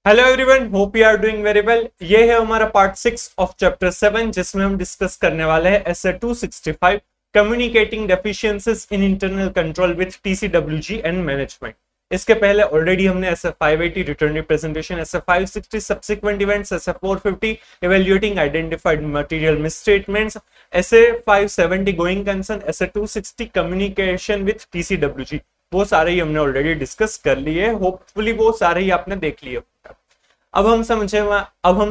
Hello everyone, hope you are doing very well. ये है हमारा पार्ट 6 ऑफ चैप्टर 7 जिसमें हम डिस्कस करने वाले हैं SA 265 communicating deficiencies in internal control with TCWG and management. इसके पहले ऑलरेडी हमने SA 580 written representation, SA 560 subsequent events, SA 450 evaluating identified material misstatements, SA 570 going concern, SA 260 communication with TCWG, वो सारे ही हमने ऑलरेडी डिस्कस कर लिए। Hopefully वो सारे ही आपने देख लिए। अब हम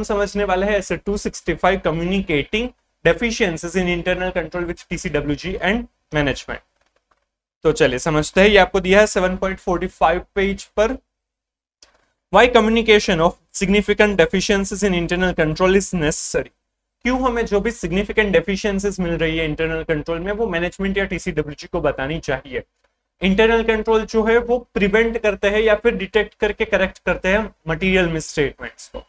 समझने वाले हैं ऐसे 265 communicating deficiencies in internal control with TCWG and management. तो चलिए समझते हैं। ये आपको दिया है 7.45 पेज पर। Why communication of significant deficiencies in internal control is necessary. क्यों हमें जो भी सिग्निफिकेंट डेफिशिएंसीज मिल रही है इंटरनल कंट्रोल में वो मैनेजमेंट या टीसीडब्ल्यूजी को बतानी चाहिए। इंटरनल कंट्रोल जो है वो प्रिवेंट करते हैं या फिर डिटेक्ट करके करेक्ट करते हैं मटेरियल मिसस्टेटमेंट्स को।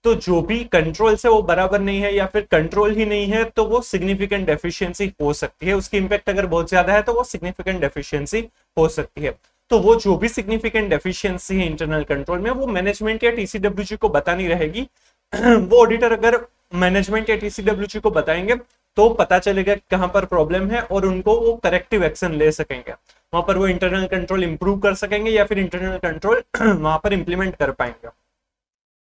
तो जो भी कंट्रोल से वो बराबर नहीं है या फिर कंट्रोल ही नहीं है तो वो सिग्निफिकेंट डेफिशिएंसी हो सकती है। उसकी इंपैक्ट अगर बहुत ज्यादा है तो वो सिग्निफिकेंट डेफिशिएंसी हो सकती है। तो वो जो भी सिग्निफिकेंट डेफिशिएंसी है इंटरनल कंट्रोल में वो मैनेजमेंट या टीसीडब्ल्यूजी को बतानी रहेगी। वो ऑडिटर अगर मैनेजमेंट या टीसीडब्ल्यूजी को बताएंगे तो पता चलेगा कहां पर प्रॉब्लम है और उनको वो करेक्टिव एक्शन ले सकेंगे। वहां पर वो इंटरनल कंट्रोल इंप्रूव कर सकेंगे या फिर इंटरनल कंट्रोल वहां पर इंप्लीमेंट कर पाएंगे।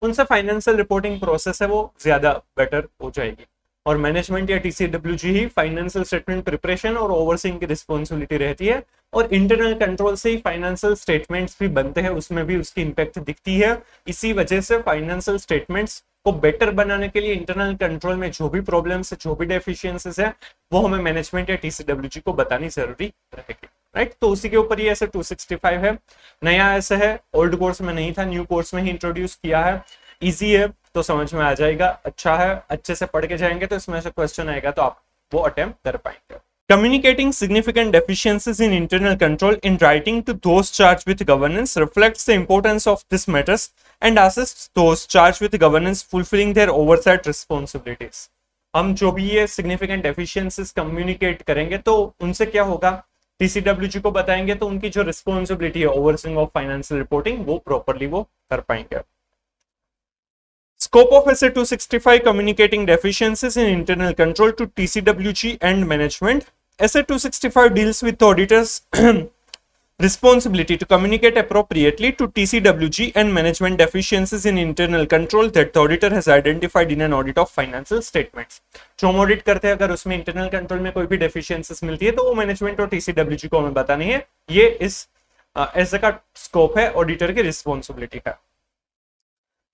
उनसे फाइनेंशियल रिपोर्टिंग प्रोसेस है वो ज्यादा बेटर हो जाएगी। और मैनेजमेंट या टीसीडब्ल्यूजी ही फाइनेंशियल स्टेटमेंट प्रिपरेशन और ओवरसीइंग की रिस्पॉन्सिबिलिटी रहती है। और इंटरनल कंट्रोल से ही फाइनेंशियल स्टेटमेंट्स भी बनते हैं, उसमें भी उसकी इंपैक्ट दिखती है। इसी वजह से फाइनेंशियल स्टेटमेंट्स को बेटर बनाने के लिए इंटरनल कंट्रोल में जो भी प्रॉब्लम्स है, जो भी डेफिशिएंसीज है, वो हमें मैनेजमेंट या टीसीडब्ल्यूजी को बतानी जरूरी रहेगी। राइट, तो उसी के ऊपर ये ऐसे 265 है। नया ऐसे है, ओल्ड कोर्स में नहीं था, न्यू कोर्स में ही इंट्रोड्यूस किया है। इजी है तो समझ में आ जाएगा, अच्छा है, अच्छे से पढ़ के जाएंगे तो इसमें से क्वेश्चन आएगा तो आप वो अटेम्प्ट कर पाएंगे। Communicating significant deficiencies in internal control in writing to those charged with governance reflects the importance of this matters and assists those charged with governance fulfilling their oversight responsibilities. हम जो भी ये significant deficiencies communicate करेंगे तो उनसे क्या होगा, TCWG को बताएंगे तो उनकी जो रिस्पॉन्सिबिलिटी है ओवरसीइंग ऑफ फाइनेंशियल रिपोर्टिंग वो प्रॉपरली वो कर पाएंगे। Scope of SA 265 communicating deficiencies in internal control to TCWG and management. SA 265 deals with the auditor's responsibility to communicate appropriately to TCWG and management deficiencies in internal control that the auditor has identified in an audit of financial statements. जो हम audit करते हैं अगर उसमें internal control में कोई भी deficiencies मिलती है तो वो मैनेजमेंट और टीसीडब्ल्यूजी को हमें बतानी है। ये इस ऐसे का स्कोप है, ऑडिटर की रिस्पॉन्सिबिलिटी का।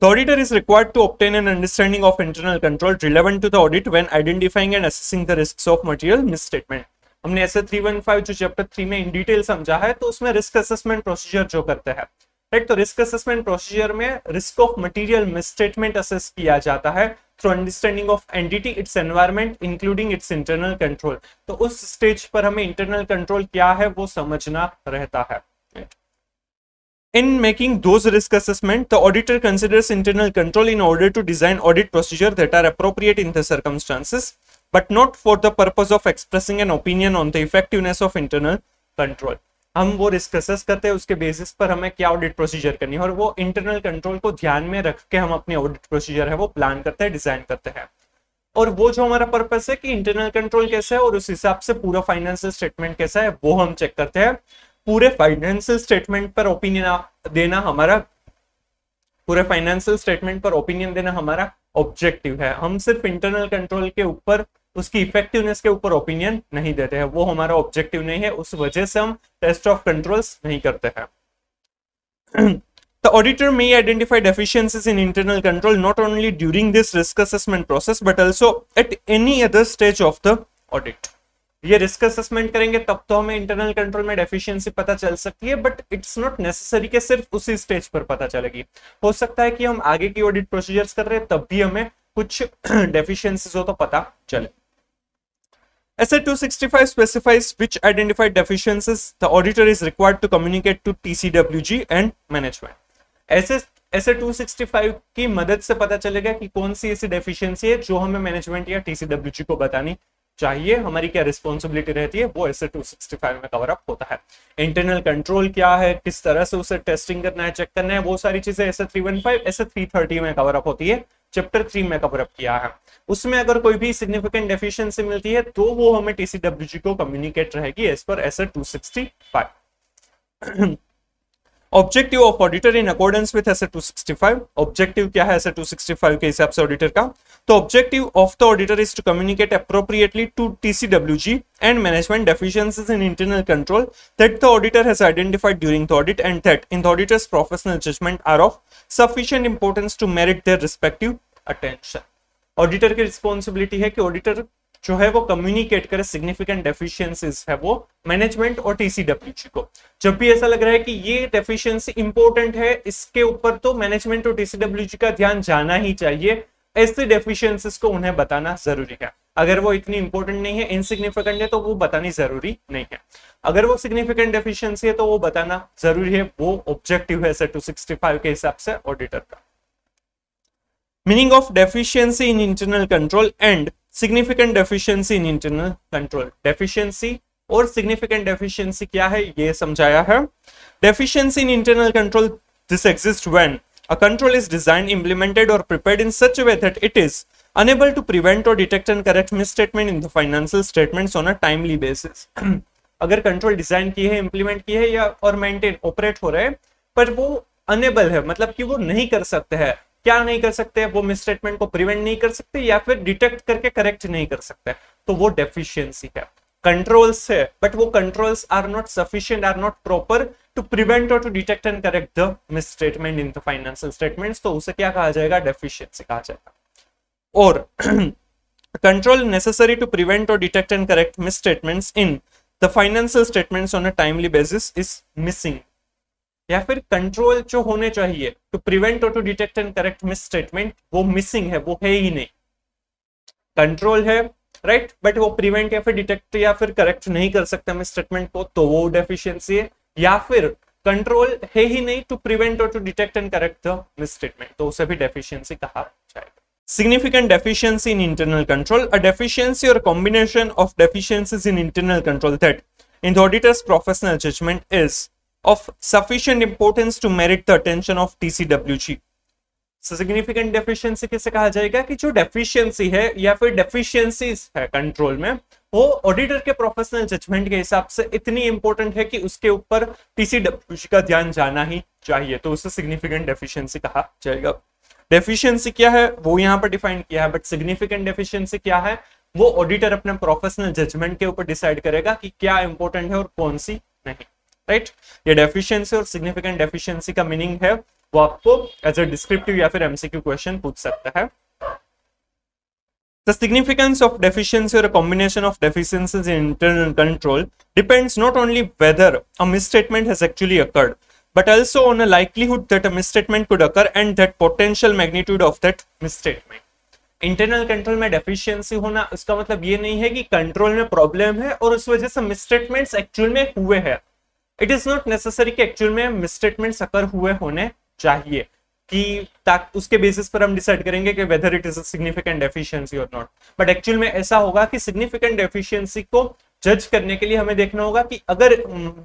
The auditor is required to obtain an understanding of internal control relevant to the audit when identifying and assessing the risks of material misstatement. हमने ऐसे 315 जो चैप्टर 3 में इन डिटेल समझा है तो उसमें रिस्क असेसमेंट प्रोसीजर जो करते हैं, राइट। तो रिस्क असेसमेंट प्रोसीजर में risk of material misstatement assess किया जाता है through understanding of entity, it's environment including it's internal control. तो उस स्टेज पर हमें इंटरनल कंट्रोल क्या है वो समझना रहता है। In making those risk assessment, the auditor considers internal control in order to design audit procedure that are appropriate in the circumstances, but not for the purpose of expressing an opinion on the effectiveness of internal control. हम वो risk assess करते हैं, उसके basis पर हमें क्या audit procedure करनी है और वो इंटरनल कंट्रोल को ध्यान में रख के हम अपने ऑडिट प्रोसीजर है वो प्लान करते हैं, डिजाइन करते हैं। और वो जो हमारा पर्पस है कि इंटरनल कंट्रोल कैसा है और उस हिसाब से पूरा फाइनेंशियल स्टेटमेंट कैसा है वो हम चेक करते हैं। पूरे फाइनेंशियल स्टेटमेंट पर ओपिनियन देना हमारा ऑब्जेक्टिव है। हम सिर्फ इंटरनल कंट्रोल के ऊपर, उसकी इफेक्टिवनेस के ऊपर ओपिनियन नहीं देते हैं, वो हमारा ऑब्जेक्टिव नहीं है। उस वजह से हम टेस्ट ऑफ कंट्रोल्स नहीं करते हैं। The auditor may identify deficiencies in internal control not only during this risk assessment process but also at any other stage of the audit. ये रिस्क असेसमेंट करेंगे तब तो हमें इंटरनल कंट्रोल में deficiency पता चल सकती है, बट इट्स नॉट नेसेसरी कि सिर्फ उसी स्टेज पर पता चलेगी। हो सकता है कि हम आगे की ऑडिट प्रोसीजर्स कर रहे हैं तब भी हमें कुछ डेफिशिएंसीज हो तो पता चले। SA 265 specifies which identified deficiencies the auditor is required to communicate to TCWG and management. ऐसे 265 की मदद से पता चलेगा कि कौन सी ऐसी डेफिशिएंसी है जो हमें मैनेजमेंट या टीसीडब्ल्यूजी को बतानी चाहिए, हमारी क्या रिस्पॉन्सिबिलिटी रहती है, वो ऐसे 265 में कवर अप होता है। इंटरनल कंट्रोल क्या है, किस तरह से उसे टेस्टिंग करना है, चेक करना है, वो सारी चीजें ऐसे 315 ऐसे 330 में कवर अप होती है, चैप्टर 3 में कवर अप किया है। उसमें अगर कोई भी सिग्निफिकेंट डेफिशिएंसी मिलती है तो वो हमें टीसीडब्ल्यूजी को कम्युनिकेट रहेगी एज पर ऐसे 265। Objective of auditor in accordance with ऐसे 265, ऑब्जेक्टिव क्या है ऐसे 265 के हिसाब से ऑडिटर का, तो objective of the auditor is to communicate appropriately to TCWG and management deficiencies in internal control that the auditor has identified during the audit and that in the auditor's professional judgement are of sufficient importance to merit their respective attention. Auditor की responsibility है कि auditor जो है वो communicate करे significant deficiencies है वो management और टीसीडब्ल्यूजी को। जब भी ऐसा लग रहा है कि ये डेफिशिएंसी इंपॉर्टेंट है, इसके ऊपर तो मैनेजमेंट और टीसीडब्ल्यूजी का ध्यान जाना ही चाहिए, ऐसे डेफिशिएंसीज को उन्हें बताना जरूरी है। अगर वो इतनी इंपॉर्टेंट नहीं है, इनसिग्निफिकेंट है, तो वो बतानी जरूरी नहीं है। अगर वो सिग्निफिकेंट डेफिशिएंसी है तो वो बताना जरूरी है, वो ऑब्जेक्टिव है 265 के हिसाब से ऑडिटर का। Meaning of deficiency in internal control and significant deficiency in internal control. Deficiency और सिग्निफिकेंट डेफिशिएंसी क्या है ये समझाया है। Deficiency in internal control this exist when a control is designed, implemented और prepared in such a way that it is unable to prevent or detect and correct misstatement in the financial statements on a timely basis। अगर control design की है, implement की है या और maintain operate हो रहे हैं, पर वो अनेबल है, मतलब कि वो नहीं कर सकते हैं। क्या नहीं कर सकते हैं? वो मिसस्टेटमेंट को प्रिवेंट नहीं कर सकते या फिर डिटेक्ट करके करेक्ट नहीं कर सकते, तो वो डेफिशिएंसी है। कंट्रोल्स है बट वो controls are not sufficient, are not proper to prevent और to detect and correct the misstatement in the financial statements, तो उसे क्या कहा जाएगा? डेफिशिएंसी कहा जाएगा। और control necessary to prevent or detect and correct misstatements in the financial statements on a timely basis is missing। या फिर कंट्रोल जो होने चाहिए टू प्रिवेंट और to detect and correct misstatement, वो मिसिंग है, वो है ही नहीं। कंट्रोल है राइट, बट वो प्रिवेंट या फिर डिटेक्ट या फिर करेक्ट नहीं कर सकता मिसस्टेटमेंट को, तो वो डेफिशिएंसी है। या फिर कंट्रोल है ही नहीं टू प्रिवेंट और to detect and correct the misstatement, तो उसे भी डेफिशिएंसी कहा जाएगा। Significant deficiency in internal control, a deficiency or combination of deficiencies in internal control that, in the auditor's professional judgment, is of sufficient importance to merit the attention of TCWG। Significant deficiency किसे कहा जाएगा? कि जो deficiency है या फिर deficiencies है control में, वो ऑडिटर के प्रोफेशनल जजमेंट के हिसाब से इतनी इंपॉर्टेंट है कि उसके ऊपर टीसीडब्ल्यूजी का ध्यान जाना ही चाहिए, तो उसे सिग्निफिकेंट डेफिशिएंसी कहा जाएगा। डेफिशिएंसी क्या है वो यहाँ पर डिफाइन किया है, बट सिग्निफिकेंट डेफिशिएंसी क्या है वो ऑडिटर अपने प्रोफेशनल जजमेंट के ऊपर डिसाइड करेगा कि क्या इंपॉर्टेंट है और कौन सी नहीं, राइट। ये डेफिशिएंसी और सिग्निफिकेंट डेफिशिएंसी का मीनिंग है, वो आपको एज अ डिस्क्रिप्टिव या फिर एमसीक्यू क्वेश्चन पूछ सकता है। The significance of deficiency or a combination of deficiencies in internal control depends not only whether a misstatement has actually occurred, but also on a likelihood that a misstatement could occur and that potential magnitude of that misstatement। Internal control में deficiency होना इसका मतलब ये नहीं है कि control में problem है और उस वजह से मिसस्टेटमेंट्स एक्चुअल में हुए हैं। इट इज नॉट नेसेसरी कि एक्चुअल में मिसस्टेटमेंट्स अकर हुए होने चाहिए, कि उसके बेसिस पर हम डिसाइड करेंगे कि whether it is a significant deficiency और नॉट। बट एक्चुअल में ऐसा होगा कि सिग्निफिकेंट डेफिशिएंसी को जज करने के लिए हमें देखना होगा कि अगर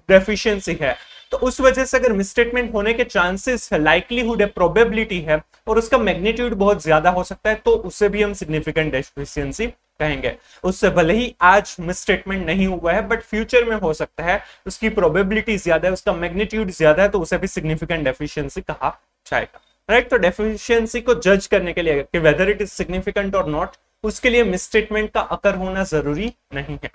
डेफिशिएंसी है तो उस वजह से अगर मिसस्टेटमेंट होने के चांसेस है, लाइकलीहुड है, प्रोबेबिलिटी है और उसका मैग्नीट्यूड बहुत ज्यादा हो सकता है, तो उसे भी हम सिग्निफिकेंट डेफिशिएंसी कहेंगे। उससे भले ही आज मिसस्टेटमेंट नहीं हुआ है बट फ्यूचर में हो सकता है, उसकी प्रोबेबिलिटी ज्यादा है, उसका मैग्नीट्यूड ज्यादा है, तो उसे भी सिग्निफिकेंट डेफिशिएंसी कहा जाएगा, राइट। तो डेफिशिएंसी को जज करने के लिए कि वेदर इट इज सिग्निफिकेंट और नॉट, उसके लिए मिसस्टेटमेंट का अकर होना जरूरी नहीं है।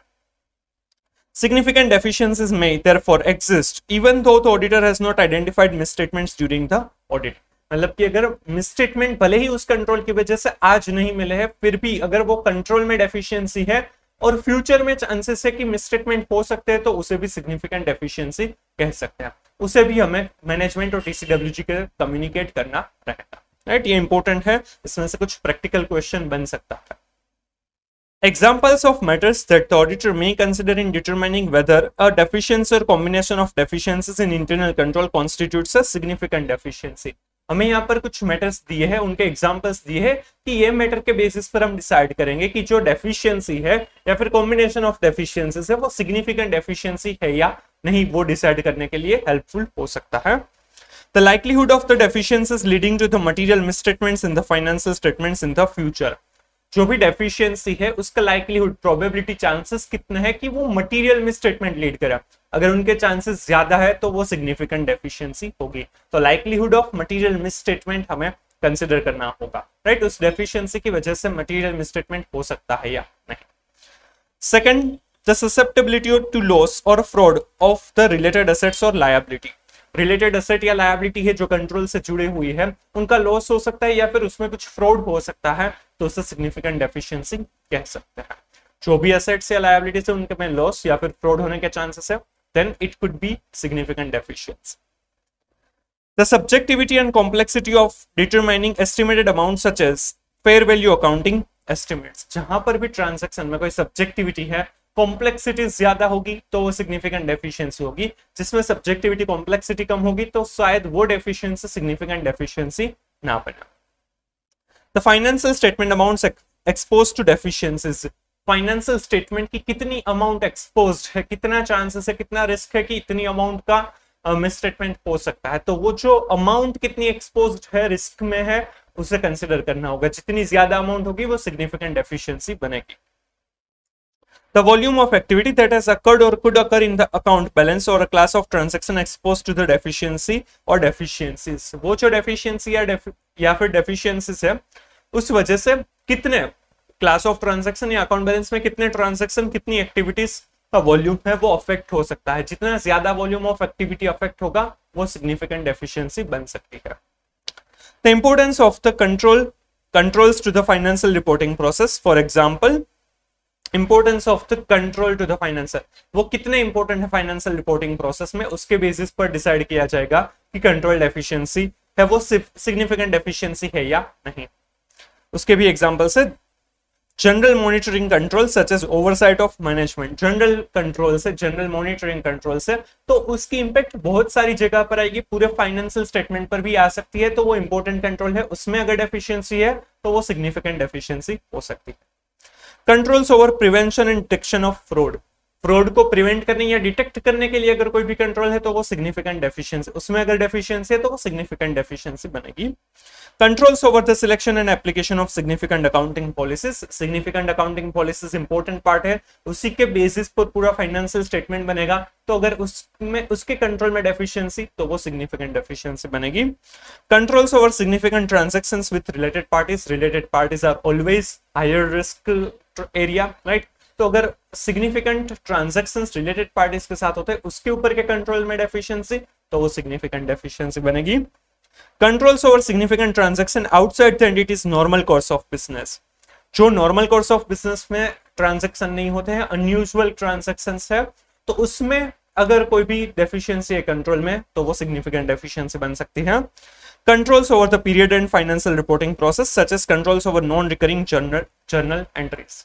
Significant deficiencies may therefore exist even though the auditor has not identified misstatements during the audit। मतलब कि अगर मिसस्टेटमेंट भले ही उस कंट्रोल की वजह से आज नहीं मिले हैं, फिर भी अगर वो कंट्रोल में डेफिशिएंसी है और फ्यूचर में चांसेस है कि मिसस्टेटमेंट हो सकते हैं, तो उसे भी सिग्निफिकेंट डेफिशिएंसी कह सकते हैं। उसे भी हमें मैनेजमेंट और टीसीडब्ल्यूजी के कम्युनिकेट करना रहेगा, राइट। ये इंपॉर्टेंट है, इसमें से कुछ प्रैक्टिकल क्वेश्चन बन सकता है। Examples of matters that the auditor may consider in determining whether a deficiency or combination of deficiencies in internal control constitutes a significant deficiency। हमें यहाँ पर कुछ मैटर्स दिए हैं, उनके एग्जांपल्स दिए हैं कि ये मैटर के बेसिस पर हम डिसाइड करेंगे कि जो डेफिशिएंसी है या फिर कॉम्बिनेशन ऑफ डेफिशिएंसीज है वो सिग्निफिकेंट डेफिशिएंसी है या नहीं, वो डिसाइड करने के लिए हेल्पफुल हो सकता है। The likelihood of the deficiencies leading to the material misstatements in the financial statements in the future. जो भी डेफिशिएंसी है उसका लाइक्लीहुड, प्रोबेबिलिटी, चांसेस कितना है कि वो मटेरियल मिसस्टेटमेंट लीड करे। अगर उनके चांसेस ज्यादा है तो वो सिग्निफिकेंट डेफिशिएंसी होगी। तो लाइक्लीहुड ऑफ मटेरियल मिसस्टेटमेंट हमें कंसिडर करना होगा, राइट। उस डेफिशिएंसी की वजह से मटेरियल मिसस्टेटमेंट हो सकता है या नहीं। Second, the susceptibility to loss और fraud of the related assets और लायबिलिटी। रिलेटेड एसेट या लायबिलिटी है जो कंट्रोल से जुड़ी हुई है, उनका लॉस हो सकता है या फिर उसमें कुछ फ्रॉड हो सकता है, तो उसे सिग्निफिकेंट डेफिशिएंसी कह सकते हैं। जो भी एसेट्स या लायबिलिटी से उनके में लॉस या फिर फ्रॉड होने के चांसेस है, then it could be significant deficiency. The subjectivity and complexity of determining estimated amount such as fair value accounting estimates. जहां पर भी ट्रांजैक्शन में कोई सब्जेक्टिविटी है, कॉम्प्लेक्सिटी ज्यादा होगी तो वो सिग्निफिकेंट डेफिशिएंसी होगी। जिसमें सब्जेक्टिविटी कॉम्प्लेक्सिटी कम होगी तो शायद वो डेफिशिएंसी सिग्निफिकेंट डेफिशिएंसी ना बने। The financial statement amounts exposed to deficiencies. Financial statement की कितनी अमाउंट एक्सपोज्ड है, कितना चांसेस है, कितना रिस्क है कि इतनी अमाउंट का मिसस्टेटमेंट हो सकता है, तो वो जो अमाउंट कितनी एक्सपोज्ड है, रिस्क में है, उसे कंसिडर करना होगा। जितनी ज्यादा अमाउंट होगी वो सिग्निफिकेंट डेफिशिएंसी बनेगी। The volume of activity that has occurred or could occur in the account balance or a class of transaction exposed to the deficiency or deficiencies. वो जो deficiency या फिर deficiencies है, उस वजह से कितने class of transaction या account balance में कितने transaction, कितनी activities का volume है वो affect हो सकता है। जितना ज्यादा volume of activity affect होगा वो significant deficiency बन सकती है। The importance of the controls to the financial reporting process. For example, importance of the control to the financial, वो कितने इंपॉर्टेंट है फाइनेंशियल रिपोर्टिंग प्रोसेस में, उसके बेसिस पर डिसाइड किया जाएगा कि कंट्रोल डेफिशिएंसी है वो सिग्निफिकेंट डेफिशिएंसी है या नहीं। उसके भी एग्जांपल्स है। General monitoring control such as oversight of management. General control से, जनरल मॉनिटरिंग कंट्रोल से, तो उसकी इंपैक्ट बहुत सारी जगह पर आएगी, पूरे फाइनेंशियल स्टेटमेंट पर भी आ सकती है, तो वो इंपॉर्टेंट कंट्रोल है। उसमें अगर डेफिशिएंसी है तो वो सिग्निफिकेंट डेफिशिएंसी हो सकती है। Controls over prevention and detection of fraud. Fraud को प्रिवेंट करने या डिटेक्ट करने के लिए अगर कोई भी कंट्रोल है तो वो सिग्निफिकेंट डेफिशिएंसी, उसमें अगर डेफिशिएंसी है तो वो सिग्निफिकेंट डेफिशिएंसी बनेगी। Controls over the selection and application of significant accounting policies. Significant accounting policies important part है, उसी के बेसिस पर पूरा फाइनेंशियल स्टेटमेंट बनेगा, तो अगर उसमें उसके कंट्रोल में डेफिशिएंसी तो वो सिग्निफिकेंट डेफिशिएंसी बनेगी। Controls over significant transactions with related parties. Related parties are always higher risk area, right. तो अगर सिग्निफिकेंट ट्रांजैक्शंस रिलेटेड पार्टीज के साथ होते हैं उसके ऊपर के कंट्रोल में डेफिशिएंसी तो वो सिग्निफिकेंट डेफिशिएंसी बनेगी। Controls over significant transaction outside the entities normal course of business. जो नॉर्मल कोर्स ऑफ बिजनेस में ट्रांजैक्शन नहीं होते हैं, अनयूजुअल ट्रांजैक्शंस है, तो उसमें अगर कोई भी डेफिशिएंसी है कंट्रोल में तो वो सिग्निफिकेंट डेफिशिएंसी बन सकती है। Controls over the period end financial reporting process such as controls over non recurring journal entries.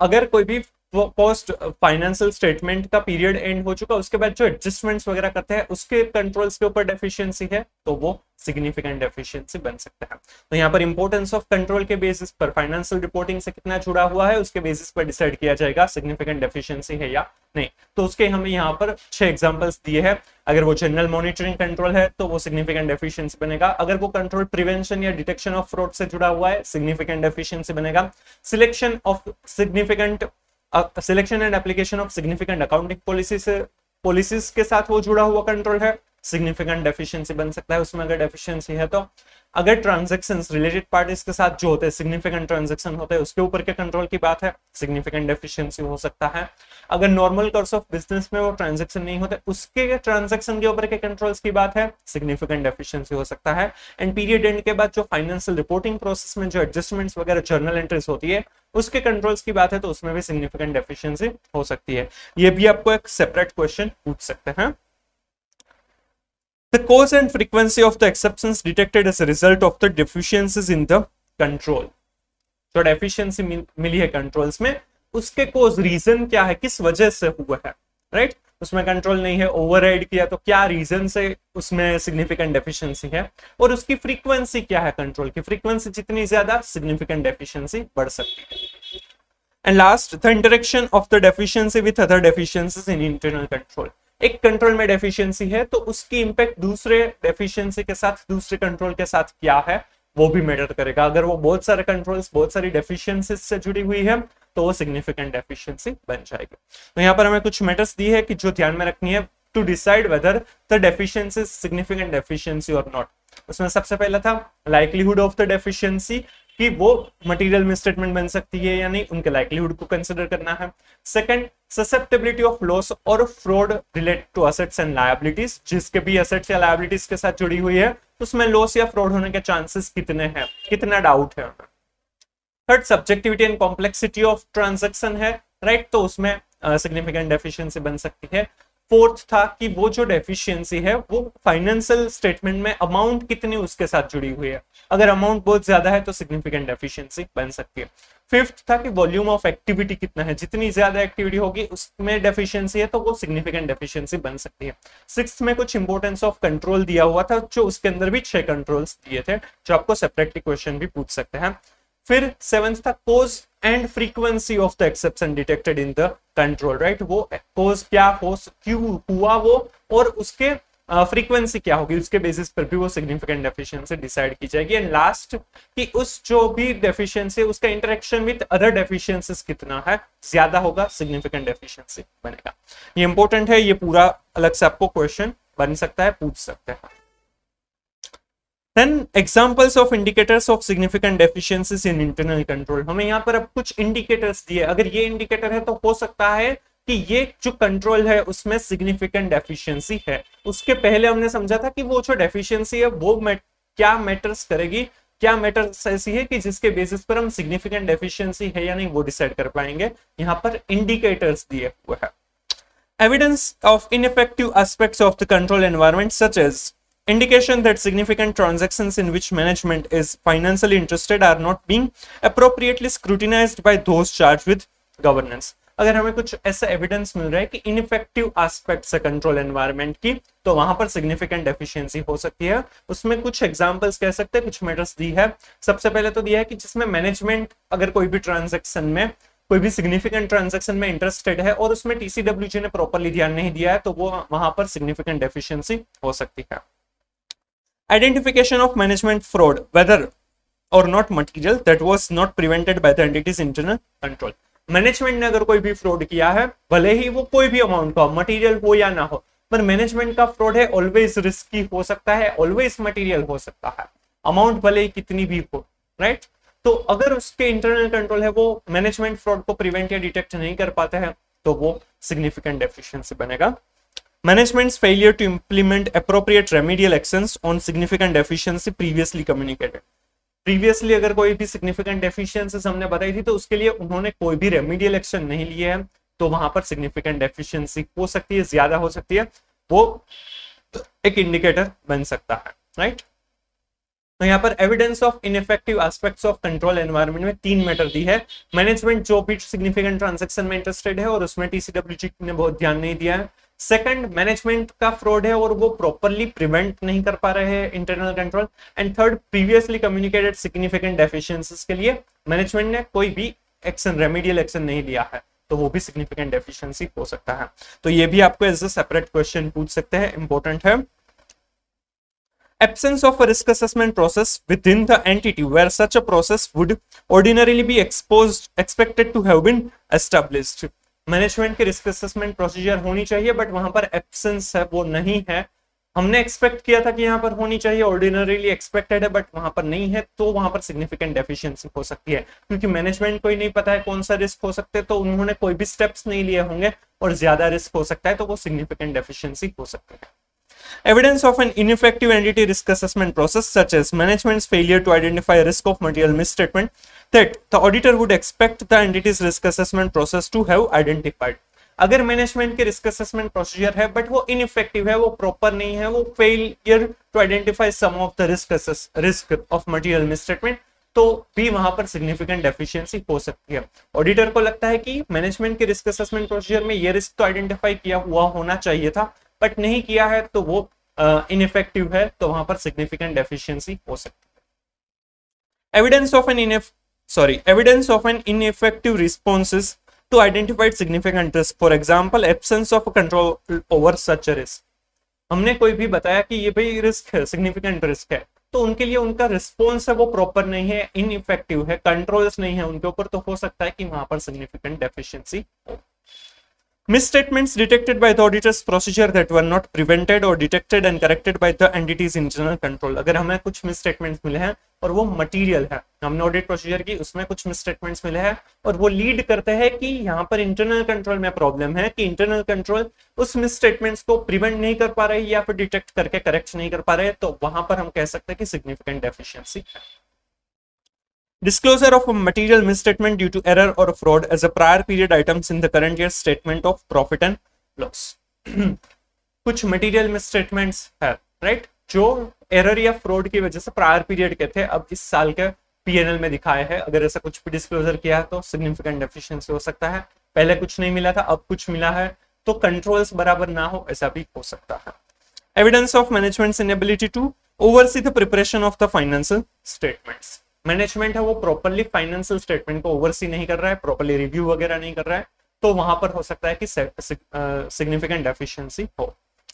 अगर कोई भी पोस्ट फाइनेंशियल स्टेटमेंट का पीरियड एंड हो चुका, उसके बाद जो एडजस्टमेंट्स वगैरह करते हैं उसके कंट्रोल्स के ऊपर डेफिशिएंसी है तो वो सिग्निफिकेंट डेफिशिएंसी बन सकता है। तो यहाँ पर इंपॉर्टेंस ऑफ कंट्रोल के बेसिस पर फाइनेंशियल रिपोर्टिंग से कितना जुड़ा हुआ है उसके बेसिस पर डिसाइड किया जाएगा सिग्निफिकेंट डेफिशिएंसी है या नहीं। तो उसके हमें यहाँ पर 6 एग्जांपल्स दिए हैं। अगर वो जनरल मॉनिटरिंग कंट्रोल है तो वो सिग्निफिकेंट डेफिशिएंसी बनेगा। अगर वो कंट्रोल प्रिवेंशन या डिटेक्शन ऑफ फ्रॉड से जुड़ा हुआ है सिग्निफिकेंट डेफिशिएंसी बनेगा। Selection and application of significant accounting policies के साथ वो जुड़ा हुआ कंट्रोल है, सिग्निफिकेंट डेफिशिएंसी बन सकता है उसमें अगर डेफिशिएंसी है तो। अगर ट्रांजैक्शंस रिलेटेड पार्टीज के साथ जो होते हैं सिग्निफिकेंट ट्रांजैक्शन होते हैं उसके ऊपर के कंट्रोल की बात है, सिग्निफिकेंट डेफिशिएंसी हो सकता है। अगर नॉर्मल कोर्स ऑफ बिजनेस में वो ट्रांजैक्शन नहीं होते उसके ट्रांजैक्शन के ऊपर के कंट्रोल्स की बात है, सिग्निफिकेंट डेफिशिएंसी हो सकता है। एंड पीरियड एंड के बाद जो फाइनेंशियल रिपोर्टिंग प्रोसेस में जो एडजस्टमेंट्स वगैरह जर्नल एंट्रीज होती है उसके कंट्रोल्स की बात है तो उसमें भी सिग्निफिकेंट डेफिशिएंसी हो सकती है। ये भी आपको एक सेपरेट क्वेश्चन पूछ सकते हैं। The cause and frequency of the exceptions detected as a result of the deficiencies in the control. जो डेफिशिएंसी मिली है कंट्रोल्स में उसके कोज रीजन क्या है, किस वजह से हुआ है, राइट। उसमें कंट्रोल नहीं है, ओवरराइड किया, तो क्या रीजन से उसमें सिग्निफिकेंट डेफिशिएंसी है, और उसकी फ्रीक्वेंसी क्या है, कंट्रोल की फ्रीक्वेंसी जितनी ज्यादा सिग्निफिकेंट डेफिशिएंसी बढ़ सकती है। And last, the interaction of the deficiency with other deficiencies in internal control. एक कंट्रोल में डेफिशिएंसी है तो उसकी इंपैक्ट दूसरे डेफिशिएंसी के साथ, दूसरे कंट्रोल के साथ क्या है वो भी मैटर करेगा। अगर वो बहुत सारे कंट्रोल्स, बहुत सारी डेफिशिएंसीज से जुड़ी हुई है तो वो सिग्निफिकेंट डेफिशिएंसी बन जाएगी। तो यहाँ पर हमें कुछ मैटर्स दी है कि जो ध्यान में रखनी है to decide whether the deficiency is significant deficiency और नॉट। उसमें सबसे पहला था लाइक्लीहुड ऑफ द डेफिशिएंसी, कि वो मटेरियल मिसस्टेटमेंट बन सकती है या नहीं, उनके लाइक्लीहुड को कंसीडर करना है। सेकंड, ससेप्टेबिलिटी ऑफ लॉस और fraud related to assets and liabilities, जिसके भी असेट्स या लायबिलिटीज के साथ जुड़ी हुई है उसमें लॉस या फ्रॉड होने के चांसेस कितने हैं, कितना डाउट है। Third, subjectivity and complexity of transaction है, राइट, तो उसमें सिग्निफिकेंट डेफिशिएंसी बन सकती है। फोर्थ था कि वो जो डेफिशिएंसी है वो फाइनेंशियल स्टेटमेंट में अमाउंट कितनी उसके साथ जुड़ी हुई है, अगर अमाउंट बहुत ज्यादा है तो सिग्निफिकेंट डेफिशिएंसी बन सकती है। फिफ्थ था कि वॉल्यूम ऑफ एक्टिविटी कितना है, जितनी ज्यादा एक्टिविटी होगी उसमें डेफिशिएंसी है तो वो सिग्निफिकेंट डेफिशिएंसी बन सकती है। सिक्स्थ में कुछ इंपोर्टेंस ऑफ कंट्रोल दिया हुआ था, जो उसके अंदर भी 6 कंट्रोल्स दिए थे जो आपको सेपरेटली क्वेश्चन भी पूछ सकते हैं। फिर सेवेंथ था cause and frequency of the exception detected in the control, right, वो कोज क्या हो, क्यों हुआ वो, और उसके फ्रीक्वेंसी क्या होगी, उसके बेसिस पर भी वो सिग्निफिकेंट डेफिशिएंसी डिसाइड की जाएगी। एंड लास्ट, कि उस जो भी डेफिशिएंसी उसका इंटरेक्शन विद अदर डेफिशिएंसीज कितना है, ज्यादा होगा सिग्निफिकेंट डेफिशिएंसी बनेगा। ये इंपॉर्टेंट है, ये पूरा अलग से आपको क्वेश्चन बन सकता है, पूछ सकते हैं। Then examples of indicators of significant deficiencies in internal control। हमें यहाँ पर अब कुछ इंडिकेटर्स दिए, अगर ये इंडिकेटर है तो हो सकता है कि ये जो कंट्रोल है उसमें सिग्निफिकेंट डेफिशिएंसी है। उसके पहले हमने समझा था कि वो जो डेफिशिएंसी है वो क्या मैटर्स करेगी, क्या मैटर्स ऐसी है कि जिसके बेसिस पर हम सिग्निफिकेंट डेफिशिएंसी है या नहीं वो डिसाइड कर पाएंगे। यहाँ पर इंडिकेटर्स दिए हुए हैं। Evidence of ineffective aspects of the control environment such as indication that significant transactions in which management is financially interested are not being appropriately scrutinized by those charged with governance। अगर हमें कुछ ऐसा evidence मिल रहा है कि ineffective aspects है control environment की, तो वहां पर सिग्निफिकेंट डेफिशिएंसी हो सकती है। उसमें कुछ एग्जांपल्स कह सकते हैं, कुछ मैटर्स दी है। सबसे पहले तो दिया है कि जिसमें मैनेजमेंट अगर कोई भी ट्रांजेक्शन में, कोई भी सिग्निफिकेंट ट्रांजैक्शन में इंटरेस्टेड है और उसमें टीसीडब्ल्यूजी ने प्रॉपर्ली ध्यान नहीं दिया है, तो वो वहां पर सिग्निफिकेंट डेफिशिएंसी हो सकती है। Identification of management fraud, whether or not material, that was not prevented by the entity's internal control। Management ने अगर कोई भी फ्रॉड किया है, भले ही वो कोई भी अमाउंट का मटेरियल हो या ना हो, पर मैनेजमेंट का फ्रॉड है, ऑलवेज रिस्की हो सकता है, ऑलवेज मटेरियल हो सकता है, अमाउंट भले ही कितनी भी हो, राइट। तो अगर उसके इंटरनल कंट्रोल है, वो मैनेजमेंट फ्रॉड को प्रिवेंट या डिटेक्ट नहीं कर पाते हैं, तो वो सिग्निफिकेंट डेफिशिएंसी बनेगा। Management's failure to implement appropriate remedial actions on significant deficiency previously communicated। Previously अगर कोई भी significant deficiencies हमने बताई थी तो उसके लिए उन्होंने कोई भी remedial action नहीं लिए हैं, तो वहां पर significant deficiency हो सकती है, ज्यादा हो सकती है, वो एक इंडिकेटर बन सकता है, राइट। तो यहाँ पर evidence of ineffective aspects of control environment में 3 मैटर दी है। मैनेजमेंट जो भी सिग्निफिकेंट ट्रांजैक्शन में इंटरेस्टेड है और उसमें टीसीडब्ल्यूजी ने बहुत ध्यान नहीं दिया है। सेकंड, मैनेजमेंट का फ्रॉड है और वो प्रॉपर्ली प्रिवेंट नहीं कर पा रहे हैं internal control. And third, previously communicated significant deficiencies के लिए मैनेजमेंट ने कोई भी एक्शन, रेमेडियल एक्शन नहीं लिया है, तो वो भी सिग्निफिकेंट डेफिशिएंसी हो सकता है। तो ये भी आपको एज अ सेपरेट क्वेश्चन पूछ सकते हैं, इंपॉर्टेंट है। Absence of a risk assessment process within the entity where such a process would ordinarily be expected to have been established। Management के रिस्क असेसमेंट प्रोसीजर होनी चाहिए, बट वहां पर absence है, वो नहीं है। हमने एक्सपेक्ट किया था कि यहाँ पर होनी चाहिए, ऑर्डिनरीली एक्सपेक्टेड है, बट वहां पर नहीं है, तो वहां पर सिग्निफिकेंट डेफिशिएंसी हो सकती है। क्योंकि मैनेजमेंट को ही नहीं पता है कौन सा रिस्क हो सकते, तो उन्होंने कोई भी स्टेप्स नहीं लिए होंगे और ज्यादा रिस्क हो सकता है, तो वो सिग्निफिकेंट डेफिशिएंसी हो सकती है। Evidence of an ineffective entity risk assessment process, such as management's failure to identify a risk of material misstatement that the auditor would expect the entity's risk assessment process to have identified। अगर management के risk assessment procedure है but वो ineffective है, वो proper नहीं है, वो failure to identify some of the risk of material misstatement, तो भी वहां पर सिग्निफिकेंट डेफिशिएंसी हो सकती है। ऑडिटर को लगता है कि मैनेजमेंट के रिस्क असेसमेंट प्रोसीजर में ये रिस्क तो आइडेंटिफाई किया हुआ होना चाहिए था, बट नहीं किया है, तो वो इनइफेक्टिव है, तो वहां पर सिग्निफिकेंट डेफिशिएंसी हो सकती है। Evidence of an ineffective responses to identify significant risk, for example absence of control over such a risk। हमने कोई भी बताया कि ये भाई रिस्क है, सिग्निफिकेंट रिस्क है, तो उनके लिए उनका रिस्पॉन्स है वो प्रॉपर नहीं है, इनइफेक्टिव है, कंट्रोल्स नहीं है उनके ऊपर, तो हो सकता है कि वहां पर सिग्निफिकेंट डेफिशिएंसी हो। Misstatements detected by the auditor's procedure that were not prevented or detected and corrected by the entity's internal control। अगर हमें कुछ मिसस्टेटमेंट्स मिले हैं और वो मटेरियल है, हमने ऑडिट प्रोसीजर की, उसमें कुछ मिसस्टेटमेंट्स मिले हैं और वो लीड करते हैं कि यहाँ पर इंटरनल कंट्रोल में प्रॉब्लम है, कि इंटरनल कंट्रोल उस मिसस्टेटमेंट्स को प्रिवेंट नहीं कर पा रहे या फिर डिटेक्ट करके करेक्ट नहीं कर पा रहे, तो वहां पर हम कह सकते हैं कि सिग्निफिकेंट डेफिशिएंसी है। Disclosure of a material misstatement due to error or fraud as a prior period items in the current year's statement of profit and loss। कुछ मटेरियल मिसस्टेटमेंट्स है, राइट, जो एरर या फ्रॉड की वजह से prior period के थे, अब इस साल के पीएनएल में दिखाए हैं। अगर ऐसा कुछ भी डिस्क्लोजर किया है तो सिग्निफिकेंट डेफिशिएंसी हो सकता है। पहले कुछ नहीं मिला था, अब कुछ मिला है, तो कंट्रोल्स बराबर ना हो, ऐसा भी हो सकता है। Evidence of management's inability to oversee the preparation of the financial statements. Management है वो प्रॉपरली फाइनेंशियल स्टेटमेंट को ओवरसी नहीं कर रहा है, प्रॉपरली रिव्यू वगैरह नहीं कर रहा है, तो वहां पर हो सकता है कि सिग्निफिकेंट डेफिशिएंसी हो,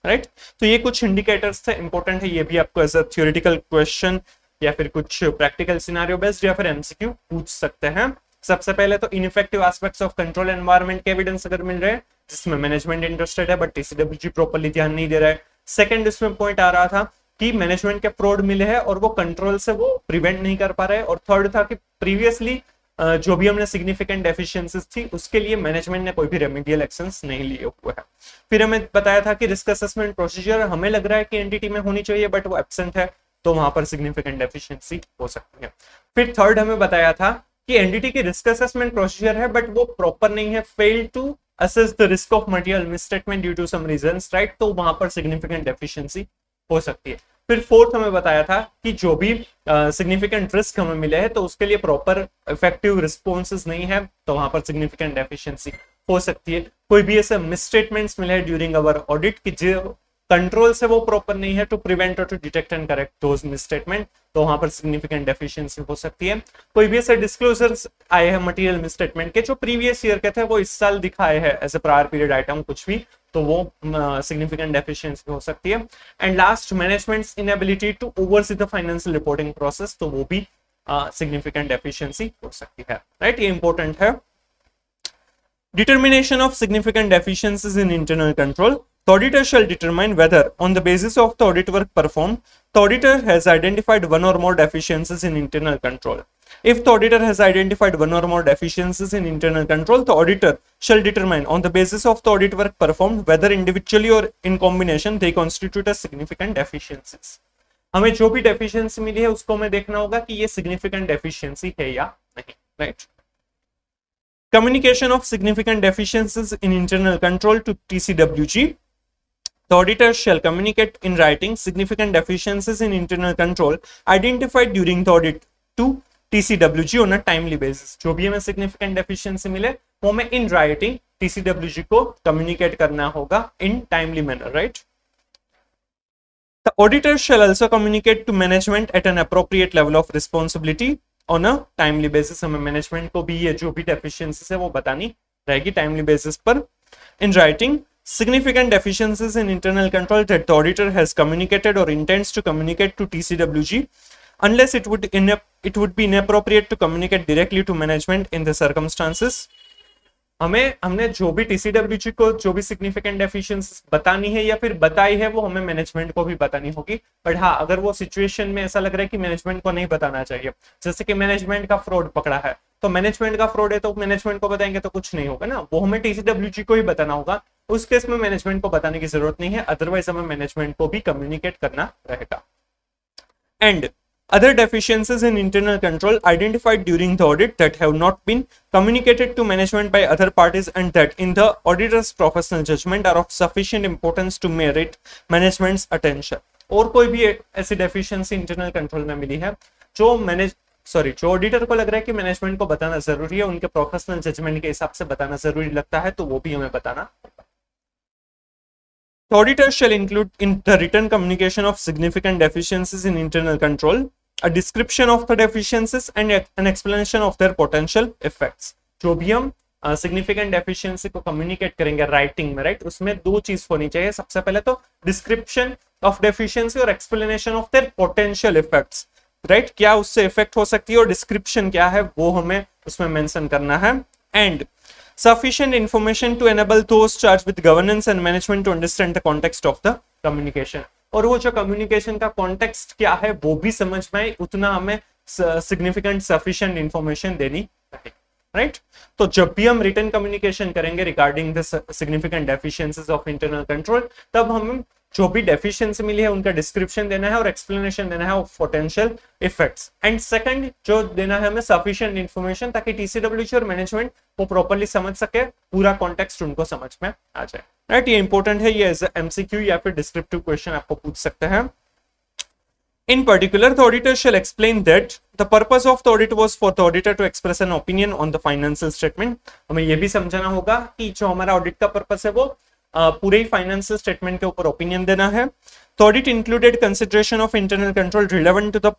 राइट। तो ये कुछ इंडिकेटर्स थे, इंपॉर्टेंट है, ये भी आपको एज अ थ्योरेटिकल क्वेश्चन या फिर कुछ प्रैक्टिकल सिनेरियो बेस्ड या फिर एमसीक्यू पूछ सकते हैं। सबसे पहले तो ineffective aspects of control environment के एविडेंस अगर मिल रहे हैं जिसमें मैनेजमेंट इंटरेस्टेड है बट टीसीडब्ल्यूजी प्रॉपरली ध्यान नहीं दे रहा है। सेकंड इसमें पॉइंट आ रहा था कि मैनेजमेंट के फ्रॉड मिले हैं और वो कंट्रोल से वो प्रिवेंट नहीं कर पा रहे, और थर्ड था कि प्रीवियसली जो भी हमने सिग्निफिकेंट डेफिशिएंसीज थी उसके लिए मैनेजमेंट ने कोई भी रेमेडियल एक्शंस नहीं लिए हुए हैं। फिर हमें बताया था कि रिस्क असेसमेंट प्रोसीजर हमें लग रहा है कि एंटिटी में होनी चाहिए बट वो एब्सेंट है, तो वहां पर सिग्निफिकेंट डेफिशिएंसी हो सकती है। फिर थर्ड हमें बताया था कि एंटिटी की रिस्क असेसमेंट प्रोसीजर है बट वो प्रॉपर नहीं है, fail to assess the risk of material misstatement due to some reasons, right, तो वहां पर सिग्निफिकेंट डेफिशिएंसी हो सकती है। फिर फोर्थ हमें बताया था कि जो भी सिग्निफिकेंट रिस्क हमें मिले हैं तो उसके लिए प्रॉपर इफेक्टिव रिस्पॉन्सेस नहीं है, तो वहां पर सिग्निफिकेंट डेफिशिएंसी हो सकती है। कोई भी ऐसे मिसस्टेटमेंट्स मिले हैं ड्यूरिंग अवर ऑडिट कि जो कंट्रोल से वो प्रॉपर नहीं है टू प्रिवेंट और to detect and correct those misstatement, तो वहां पर सिग्निफिकेंट डेफिशिएंसी हो सकती है। कोई भी ऐसे डिस्क्लोजर्स आए हैं मटेरियल मिसस्टेटमेंट के जो प्रीवियस ईयर के थे वो इस साल दिखाए हैं as a prior period item कुछ भी, तो वो सिग्निफिकेंट डेफिशिएंसी हो सकती है। And last management's inability to oversee the financial reporting process, तो वो भी सिग्निफिकेंट डेफिशिएंसी हो सकती है, राइट, ये इंपॉर्टेंट है। Determination of significant deficiencies in internal control. The auditor shall determine whether, on the basis of the audit work performed, the auditor has identified one or more deficiencies in internal control. If the auditor has identified one or more deficiencies in internal control, the auditor shall determine, on the basis of the audit work performed, whether individually or in combination they constitute as significant deficiencies. हमें जो भी deficiency मिली है उसको हमें देखना होगा कि ये significant deficiency है या नहीं, right? Communication of significant deficiencies in internal control to TCWG. The auditor shall communicate in writing significant deficiencies in internal control identified during the audit to TCWG on a timely basis. जो भी हमें significant deficiency मिले वो हमें in writing TCWG को communicate करना होगा in timely manner, right? The auditor shall also communicate to management at an appropriate level of responsibility on a timely basis. हमें मैनेजमेंट को भी ये जो भी डेफिशिएंसीज है वो बतानी रहेगी टाइमली बेसिस पर। In writing significant deficiencies in internal control that the auditor has communicated or intends to communicate to TCWG unless it would be inappropriate to communicate directly to management in the circumstances. हमने जो भी TCWG को जो भी significant deficiencies बतानी है या फिर बताई है वो हमें मैनेजमेंट को भी बतानी होगी, बट हाँ अगर वो सिचुएशन में ऐसा लग रहा है कि मैनेजमेंट को नहीं बताना चाहिए, जैसे कि मैनेजमेंट का फ्रॉड पकड़ा है तो मैनेजमेंट का फ्रॉड है तो मैनेजमेंट को बताएंगे तो कुछ नहीं होगा ना, वो हमें TCWG को ही बताना होगा। उस केस में मैनेजमेंट को बताने की जरूरत नहीं है, अदरवाइज हमें मैनेजमेंट को भी कम्युनिकेट करना रहेगा। And other deficiencies in internal control identified during the audit that have not been communicated to management by other parties and that in the auditor's professional judgment are of sufficient importance to merit management's attention. और कोई भी ऐसी deficiency internal control में मिली है जो sorry जो auditor को लग रहा है कि मैनेजमेंट को बताना जरूरी है, उनके प्रोफेशनल जजमेंट के हिसाब से बताना जरूरी लगता है, तो वो भी हमें बताना। The auditor shall include in the written communication of significant deficiencies in internal control, a description of the deficiencies and an explanation of their potential effects. जो भी हम सिग्निफिकेंट डेफिशिएंसी को कम्युनिकेट करेंगे राइटिंग में, राइट, उसमें दो चीज होनी चाहिए। सबसे पहले तो डिस्क्रिप्शन ऑफ डेफिशिएंसी और explanation of their potential effects, right, क्या उससे इफेक्ट हो सकती है और डिस्क्रिप्शन क्या है वो हमें उसमें मेंशन करना है। And sufficient information to enable those charged with governance and management to understand the context of the communication. और वो जो कम्युनिकेशन का कॉन्टेक्स्ट क्या है वो भी समझ में आए, उतना हमें सिग्निफिकेंट सफिशिएंट इंफॉर्मेशन देनी है, राइट। तो जब भी हम रिटन कम्युनिकेशन करेंगे regarding the significant deficiencies of internal control, तब हम जो भी डेफिशिएंसी मिली है उनका डिस्क्रिप्शन देना है और एक्सप्लेनेशन देना है of potential effects. And second जो देना है हमें सफिशिएंट इंफॉर्मेशन, ताकि टीसीडब्ल्यूजी और मैनेजमेंट वो प्रॉपर्ली समझ सके, पूरा कॉन्टेक्स्ट उनको समझ में आ जाए, राइट। ये इंपॉर्टेंट है, ये एज एमसीक्यू या फिर डिस्क्रिप्टिव क्वेश्चन आपको पूछ सकते हैं। In particular, the auditor shall explain that the purpose of the audit was for the auditor to express an opinion on the financial statement. हमें ये भी समझना होगा कि जो हमारा ऑडिट का पर्पस है वो पूरे ही फाइनेंशियल स्टेटमेंट के ऊपर ओपिनियन देना है। The audit included consideration of internal control relevant to the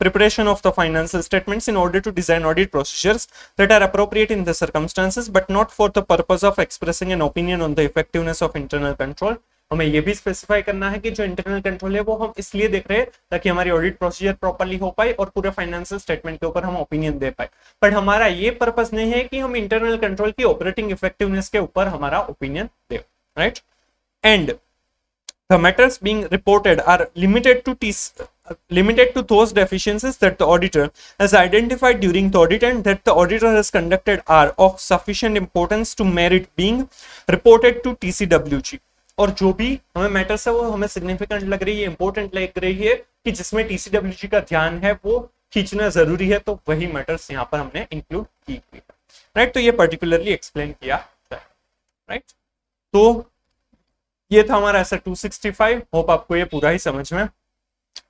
preparation of the financial statements in order to design audit procedures that are appropriate in the circumstances, but not for the purpose of expressing an opinion on the effectiveness of internal control. हमें ये भी specify करना है कि जो internal control है वो हम इसलिए देख रहे हैं ताकि हमारी ऑडिट प्रोसीजर प्रॉपर्ली हो पाए और पूरे फाइनेंशियल स्टेटमेंट के ऊपर हम ओपिनियन दे पाए। बट हमारा ये पर्पस नहीं है कि हम इंटरनल कंट्रोल की ऑपरेटिंग इफेक्टिवनेस के ऊपर हमारा opinion they, right. And the matters being reported are limited to those deficiencies that the auditor has identified during the audit and that the auditor has conducted are of sufficient importance to merit being reported to TCWG. और जो भी हमें matters है वो हमें significant लग रही है, इंपॉर्टेंट लग रही है कि जिसमें टीसीडब्ल्यूजी का ध्यान है वो खींचना जरूरी है, तो वही मैटर्स यहाँ पर हमने इंक्लूड की है, राइट। तो ये पर्टिकुलरली एक्सप्लेन किया है, राइट। तो ये था हमारा ऐसा 265। होप आपको ये पूरा ही समझ में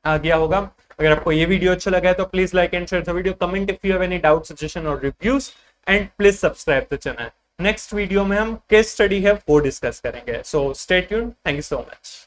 आ गया होगा। अगर आपको ये वीडियो अच्छा लगा है तो please like and share the video, comment if you have any doubt, suggestion और reviews, and please subscribe the channel. Next video में हम केस स्टडी है वो डिस्कस करेंगे, so stay tuned. Thank you so much.